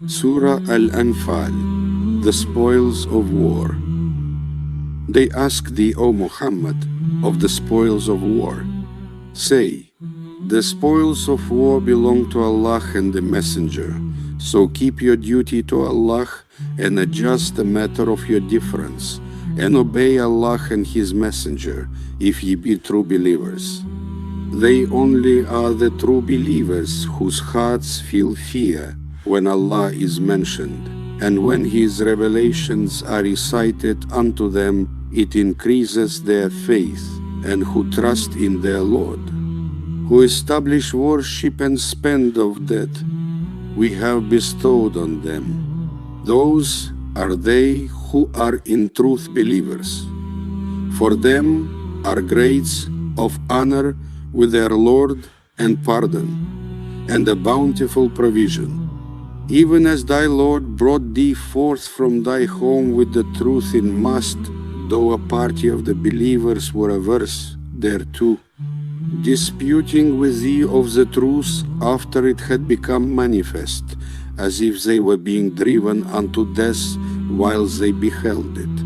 Surah Al-Anfal, the spoils of war. They ask thee, O Muhammad, of the spoils of war. Say, the spoils of war belong to Allah and the Messenger, so keep your duty to Allah and adjust the matter of your difference, and obey Allah and His Messenger, if ye be true believers. They only are the true believers whose hearts feel fear when Allah is mentioned, and when His revelations are recited unto them, it increases their faith, and who trust in their Lord, who establish worship and spend of that we have bestowed on them. Those are they who are in truth believers. For them are grades of honor with their Lord and pardon, and a bountiful provision. Even as thy Lord brought thee forth from thy home with the truth in must, though a party of the believers were averse thereto, disputing with thee of the truth after it had become manifest, as if they were being driven unto death whilst they beheld it.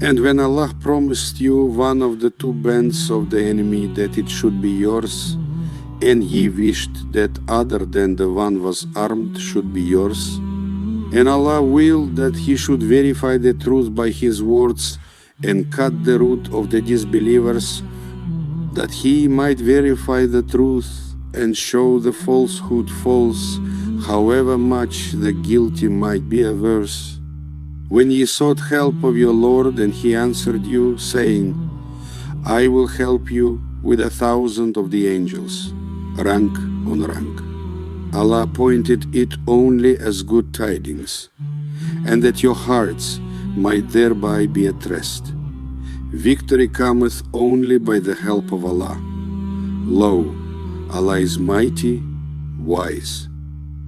And when Allah promised you one of the two bands of the enemy that it should be yours, and ye wished that other than the one was armed should be yours, and Allah willed that He should verify the truth by His words and cut the root of the disbelievers, that He might verify the truth and show the falsehood false, however much the guilty might be averse. When ye sought help of your Lord, and He answered you, saying, I will help you with 1,000 of the angels, rank on rank. Allah appointed it only as good tidings, and that your hearts might thereby be at rest. Victory cometh only by the help of Allah. Lo, Allah is mighty, wise.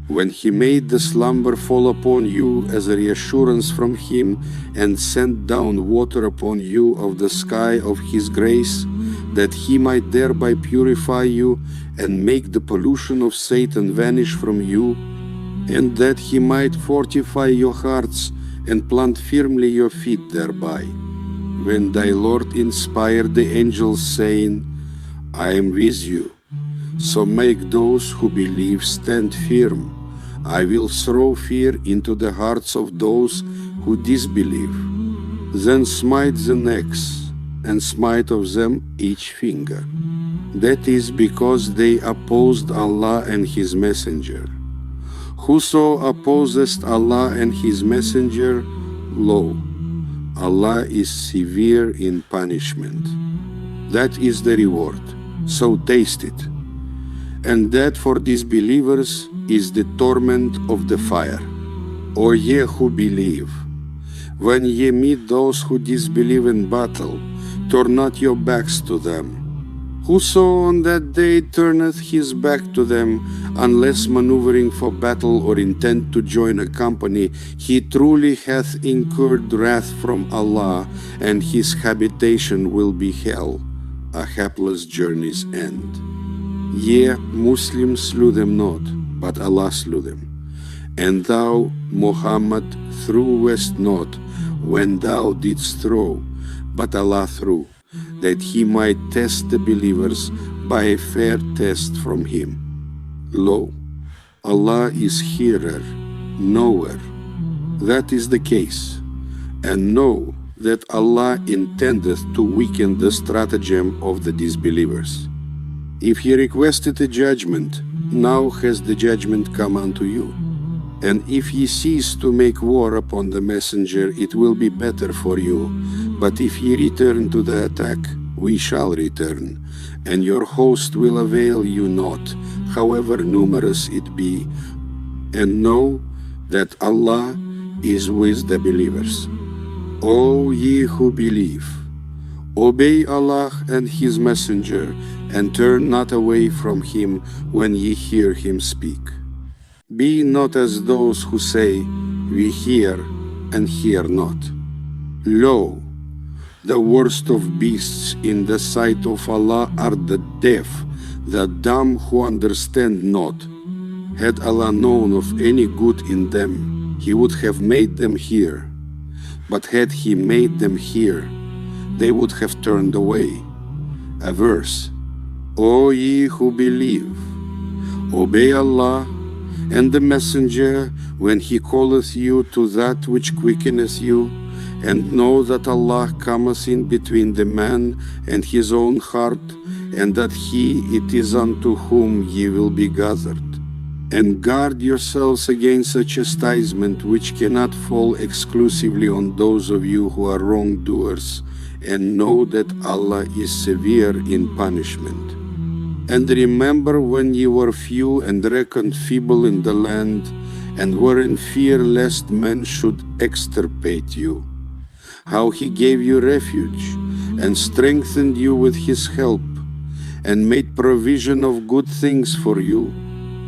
When He made the slumber fall upon you as a reassurance from Him, and sent down water upon you of the sky of His grace, that He might thereby purify you and make the pollution of Satan vanish from you, and that He might fortify your hearts and plant firmly your feet thereby. When thy Lord inspired the angels, saying, I am with you, so make those who believe stand firm. I will throw fear into the hearts of those who disbelieve. Then smite the necks, and smite of them each finger. That is because they opposed Allah and His Messenger. Whoso opposeth Allah and His Messenger, lo, Allah is severe in punishment. That is the reward, so taste it. And that for disbelievers is the torment of the fire. O ye who believe, when ye meet those who disbelieve in battle, turn not your backs to them. Whoso on that day turneth his back to them, unless maneuvering for battle or intent to join a company, he truly hath incurred wrath from Allah, and his habitation will be hell, a hapless journey's end. Ye, Muslims, slew them not, but Allah slew them. And thou, Muhammad, threwest not when thou didst throw, but Allah threw, that He might test the believers by a fair test from Him. Lo, Allah is hearer, knower. That is the case. And know that Allah intendeth to weaken the stratagem of the disbelievers. If He requested a judgment, now has the judgment come unto you. And if ye cease to make war upon the messenger, it will be better for you. But if ye return to the attack, we shall return, and your host will avail you not, however numerous it be. And know that Allah is with the believers. O ye who believe, obey Allah and His Messenger, and turn not away from Him when ye hear Him speak. Be not as those who say, we hear and hear not. Lo, the worst of beasts in the sight of Allah are the deaf, the dumb who understand not, Had Allah known of any good in them, He would have made them hear. But had He made them hear, they would have turned away. A verse: O ye who believe, obey Allah and the Messenger when He calleth you to that which quickeneth you, and know that Allah cometh in between the man and his own heart, and that He it is unto whom ye will be gathered. And guard yourselves against a chastisement which cannot fall exclusively on those of you who are wrongdoers, and know that Allah is severe in punishment. And remember when ye were few and reckoned feeble in the land, and were in fear lest men should extirpate you, how He gave you refuge, and strengthened you with His help, and made provision of good things for you,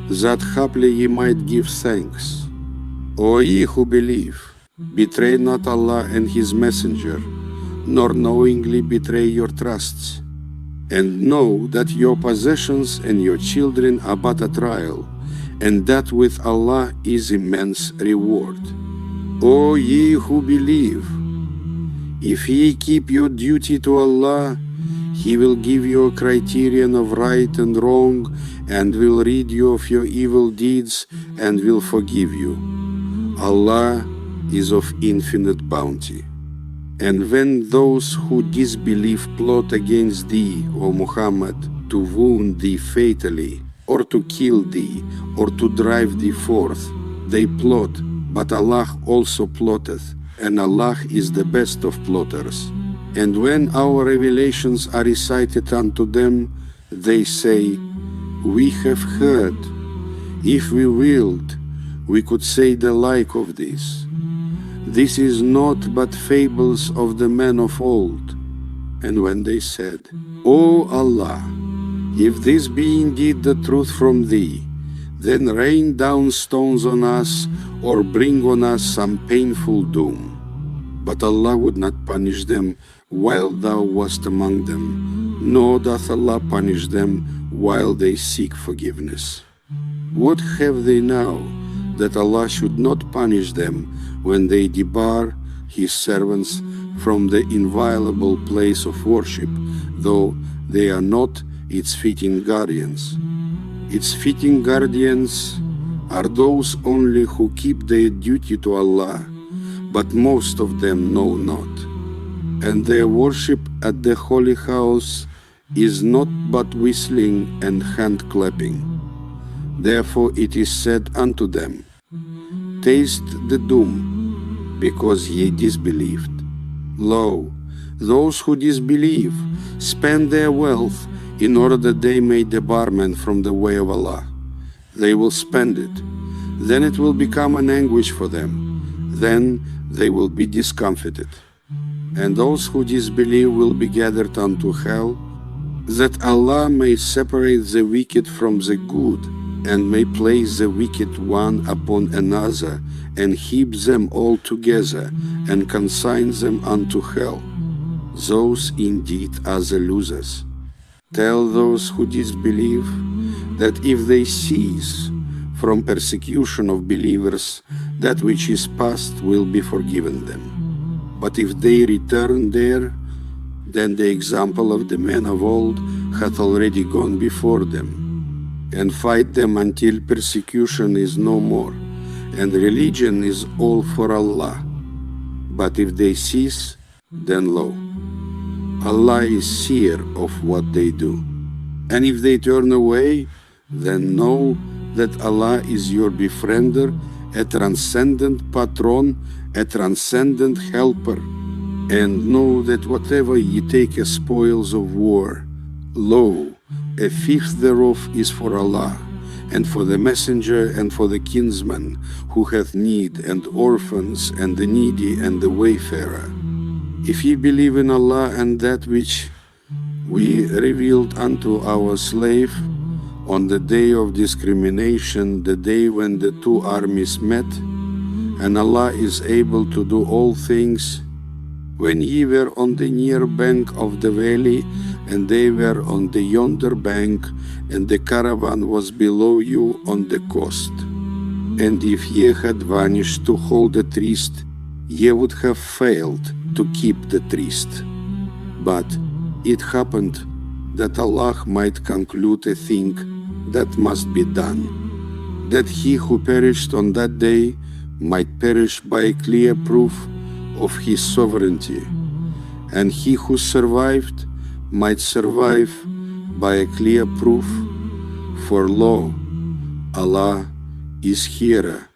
that haply ye might give thanks. O ye who believe, betray not Allah and His Messenger, nor knowingly betray your trusts. And know that your possessions and your children are but a trial, and that with Allah is immense reward. O ye who believe, if ye keep your duty to Allah, He will give you a criterion of right and wrong, and will rid you of your evil deeds, and will forgive you. Allah is of infinite bounty. And when those who disbelieve plot against thee, O Muhammad, to wound thee fatally, or to kill thee, or to drive thee forth, they plot, but Allah also plotteth, and Allah is the best of plotters. And when our revelations are recited unto them, they say, We have heard. If we willed, we could say the like of this. This is not but fables of the men of old. And when they said, O Allah, if this be indeed the truth from Thee, then rain down stones on us, or bring on us some painful doom. But Allah would not punish them while thou wast among them, nor doth Allah punish them while they seek forgiveness. What have they now, that Allah should not punish them when they debar His servants from the inviolable place of worship, though they are not its fitting guardians? Its fitting guardians are those only who keep their duty to Allah, but most of them know not. And their worship at the holy house is not but whistling and hand-clapping. Therefore it is said unto them, Taste the doom, because ye disbelieved. Lo, those who disbelieve spend their wealth in order that they may debar men from the way of Allah. They will spend it, then it will become an anguish for them, then they will be discomfited. And those who disbelieve will be gathered unto hell, that Allah may separate the wicked from the good, and may place the wicked one upon another, and heap them all together, and consign them unto hell. Those indeed are the losers. Tell those who disbelieve that if they cease from persecution of believers, that which is past will be forgiven them. But if they return there, then the example of the men of old hath already gone before them, and fight them until persecution is no more, and religion is all for Allah. But if they cease, then lo, Allah is seer of what they do. And if they turn away, then know that Allah is your befriender, a transcendent patron, a transcendent helper. And know that whatever ye take as spoils of war, lo, a fifth thereof is for Allah, and for the messenger, and for the kinsman, who hath need, and orphans, and the needy, and the wayfarer. If ye believe in Allah and that which we revealed unto our slave, on the day of discrimination, the day when the two armies met, and Allah is able to do all things, when ye were on the near bank of the valley, and they were on the yonder bank, and the caravan was below you on the coast. And if ye had vanished to hold the tryst, ye would have failed to keep the tryst. But it happened that Allah might conclude a thing that must be done, that he who perished on that day might perish by a clear proof of his sovereignty, and he who survived might survive by a clear proof. For lo, Allah is hearer,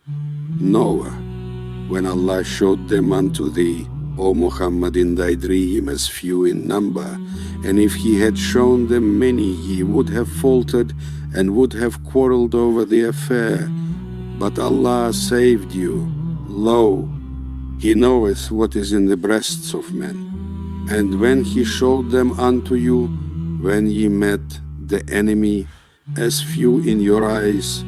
knower. When Allah showed them unto thee, O Muhammad, in thy dream as few in number, and if he had shown them many, ye would have faltered and would have quarreled over the affair. But Allah saved you. Lo, He knoweth what is in the breasts of men. And when He showed them unto you, when ye met the enemy, as few in your eyes,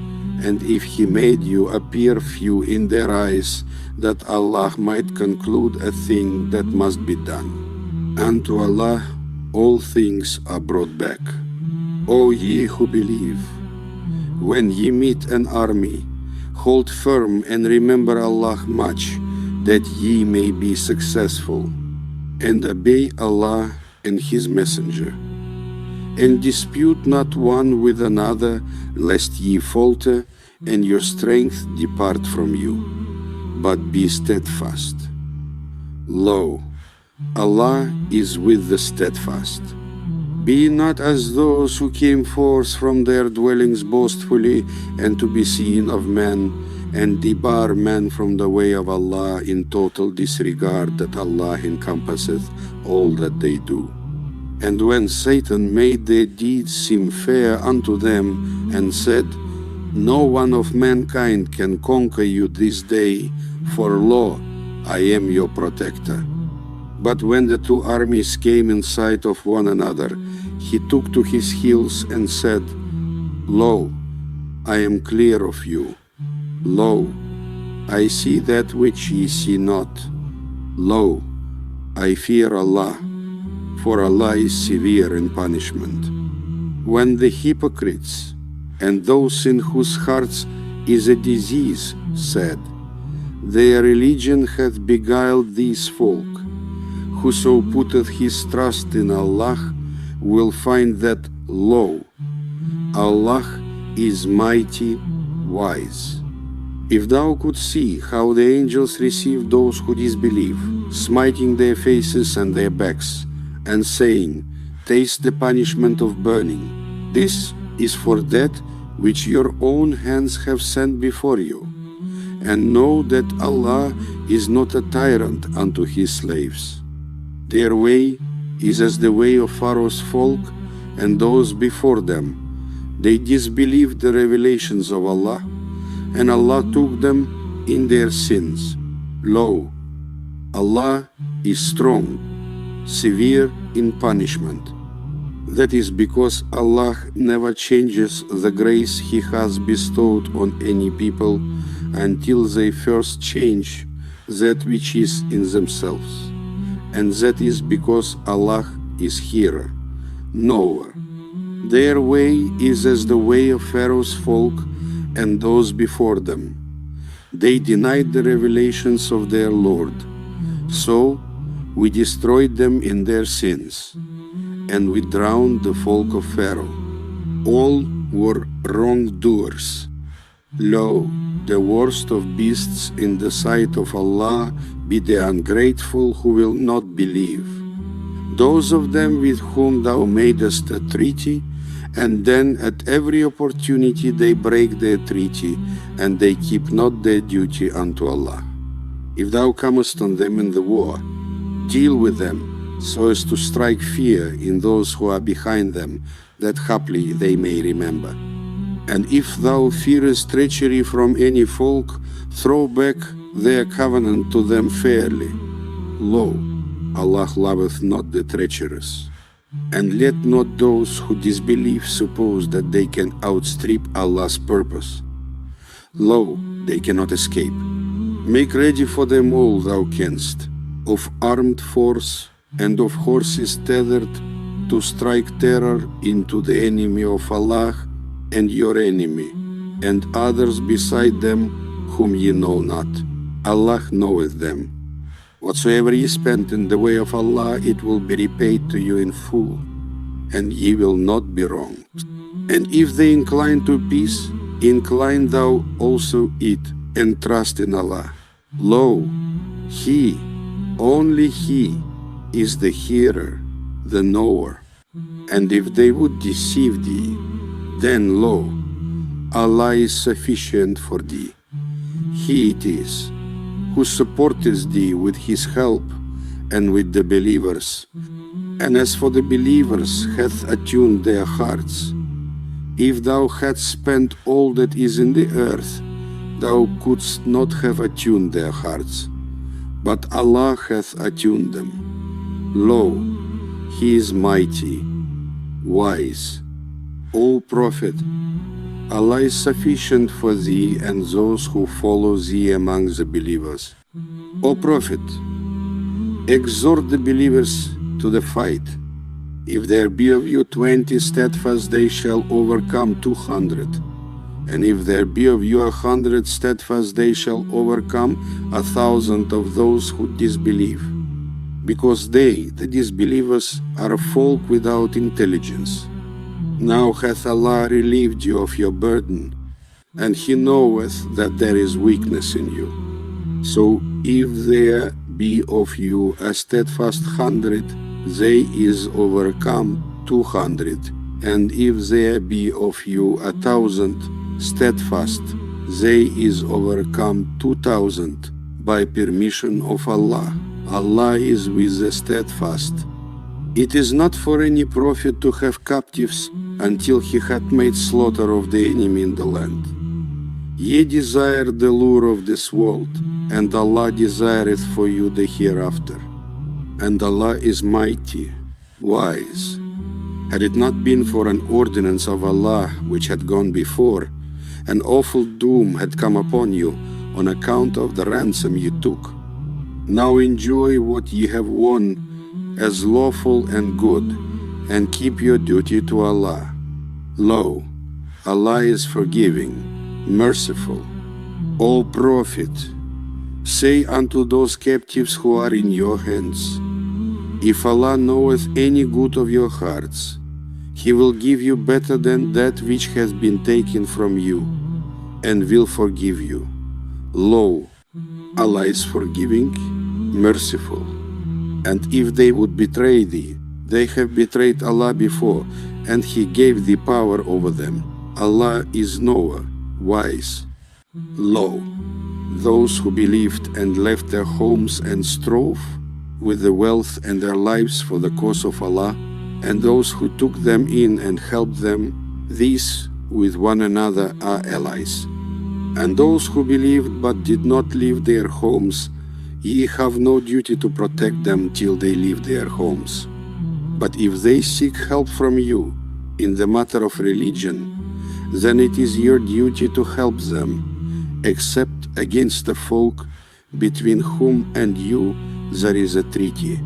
and if He made you appear few in their eyes, that Allah might conclude a thing that must be done. Unto Allah all things are brought back. O ye who believe, when ye meet an army, hold firm and remember Allah much, that ye may be successful, and obey Allah and His Messenger. And dispute not one with another, lest ye falter and your strength depart from you, but be steadfast. Lo, Allah is with the steadfast. Be not as those who came forth from their dwellings boastfully and to be seen of men, and debar men from the way of Allah in total disregard that Allah encompasseth all that they do. And when Satan made their deeds seem fair unto them, and said, No one of mankind can conquer you this day, for lo, I am your protector. But when the two armies came in sight of one another, he took to his heels and said, Lo, I am clear of you. Lo, I see that which ye see not. Lo, I fear Allah, for Allah is severe in punishment. When the hypocrites and those in whose hearts is a disease said, Their religion hath beguiled these folk, whoso putteth his trust in Allah will find that, lo, Allah is mighty, wise. If thou couldst see how the angels receive those who disbelieve, smiting their faces and their backs, and saying, Taste the punishment of burning. This is for that which your own hands have sent before you. And know that Allah is not a tyrant unto His slaves. Their way is as the way of Pharaoh's folk and those before them. They disbelieved the revelations of Allah, and Allah took them in their sins. Lo, Allah is strong, severe in punishment. That is because Allah never changes the grace He has bestowed on any people until they first change that which is in themselves. And that is because Allah is hearer, knower. Their way is as the way of Pharaoh's folk and those before them. They denied the revelations of their Lord. So we destroyed them in their sins, and we drowned the folk of Pharaoh. All were wrongdoers. Lo, the worst of beasts in the sight of Allah be the ungrateful who will not believe. Those of them with whom thou madest a treaty, and then at every opportunity they break their treaty, and they keep not their duty unto Allah. If thou comest on them in the war, deal with them, so as to strike fear in those who are behind them, that haply they may remember. And if thou fearest treachery from any folk, throw back their covenant to them fairly. Lo, Allah loveth not the treacherous. And let not those who disbelieve suppose that they can outstrip Allah's purpose. Lo, they cannot escape. Make ready for them all thou canst, of armed force and of horses tethered, to strike terror into the enemy of Allah and your enemy, and others beside them whom ye know not. Allah knoweth them. Whatsoever ye spend in the way of Allah, it will be repaid to you in full, and ye will not be wronged. And if they incline to peace, incline thou also it, and trust in Allah. Lo, He, only He, is the hearer, the knower. And if they would deceive thee, then lo, Allah is sufficient for thee. He it is who supporteth thee with His help and with the believers. And as for the believers, hath attuned their hearts. If thou hadst spent all that is in the earth, thou couldst not have attuned their hearts, but Allah hath attuned them. Lo, He is mighty, wise. O Prophet, Allah is sufficient for thee and those who follow thee among the believers. O Prophet, exhort the believers to the fight. If there be of you 20 steadfast, they shall overcome 200. And if there be of you 100 steadfast, they shall overcome 1,000 of those who disbelieve. Because they, the disbelievers, are a folk without intelligence. Now hath Allah relieved you of your burden, and He knoweth that there is weakness in you. So if there be of you a steadfast 100, they is overcome 200. And if there be of you 1,000 steadfast, they is overcome 2,000 by permission of Allah. Allah is with the steadfast. It is not for any prophet to have captives until he had made slaughter of the enemy in the land. Ye desire the lure of this world, and Allah desireth for you the hereafter. And Allah is mighty, wise. Had it not been for an ordinance of Allah which had gone before, an awful doom had come upon you on account of the ransom ye took. Now enjoy what ye have won as lawful and good, and keep your duty to Allah. Lo, Allah is forgiving, merciful. O Prophet, say unto those captives who are in your hands, if Allah knoweth any good of your hearts, He will give you better than that which has been taken from you, and will forgive you. Lo, Allah is forgiving, merciful. And if they would betray thee, they have betrayed Allah before, and He gave thee power over them. Allah is knower, wise. Lo, those who believed and left their homes and strove with the wealth and their lives for the cause of Allah, and those who took them in and helped them, these with one another are allies. And those who believed but did not leave their homes, ye have no duty to protect them till they leave their homes. But if they seek help from you in the matter of religion, then it is your duty to help them, except against the folk between whom and you there is a treaty.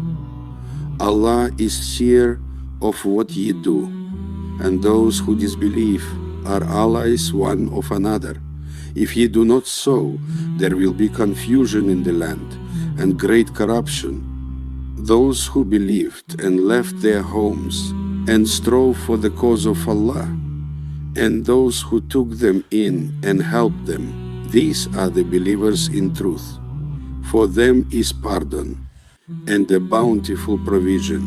Allah is seer of what ye do, and those who disbelieve are allies one of another. If ye do not so, there will be confusion in the land and great corruption. Those who believed and left their homes and strove for the cause of Allah, and those who took them in and helped them, these are the believers in truth. For them is pardon and a bountiful provision.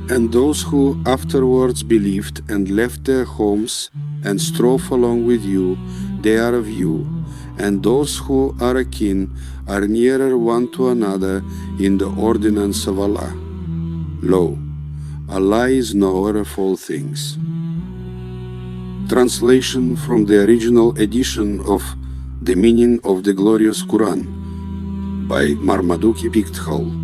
And those who afterwards believed and left their homes and strove along with you, they are of you, and those who are akin are nearer one to another in the ordinance of Allah. Lo, Allah is knower of all things. Translation from the original edition of The Meaning of the Glorious Koran by Marmaduke Pickthall.